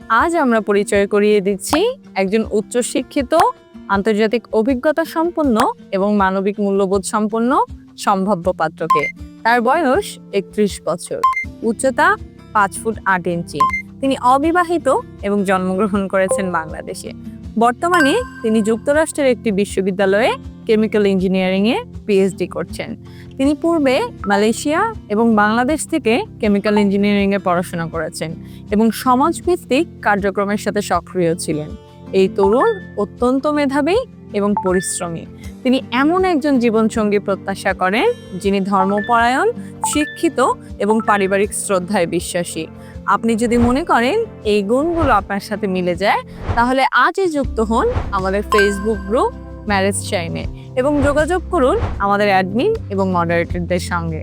আজ আমরা পরিচয় করিয়ে দিচ্ছি একজন উচ্চশিক্ষিত, আন্তর্জাতিক অভিজ্ঞতা সম্পন্ন এবং মানবিক মূল্যবোধ সম্পন্ন সম্ভাব্য পাত্রকে। তার বয়স 31 বছর, উচ্চতা 5 ফুট 8 ইঞ্চি। তিনি অবিবাহিত এবং জন্মগ্রহণ করেছেন বাংলাদেশে। বর্তমানে তিনি যুক্তরাষ্ট্রের একটি বিশ্ববিদ্যালয়ে কেমিক্যাল ইঞ্জিনিয়ারিংয়ে পিএইচডি করছেন। তিনি পূর্বে মালয়েশিয়া এবং বাংলাদেশ থেকে কেমিক্যাল ইঞ্জিনিয়ারিংয়ে পড়াশোনা করেছেন এবং সমাজভিত্তিক কার্যক্রমের সাথে সক্রিয় ছিলেন। এই তরুণ অত্যন্ত মেধাবী এবং পরিশ্রমী। তিনি এমন একজন জীবনসঙ্গী প্রত্যাশা করেন যিনি ধর্মপরায়ণ, শিক্ষিত এবং পারিবারিক শ্রদ্ধায় বিশ্বাসী। আপনি যদি মনে করেন এই গুণগুলো আপনার সাথে মিলে যায়, তাহলে আজই যুক্ত হন আমাদের ফেসবুক গ্রুপ ম্যারেজ চাইনে এবং যোগাযোগ করুন আমাদের অ্যাডমিন এবং মডারেটরদের সঙ্গে।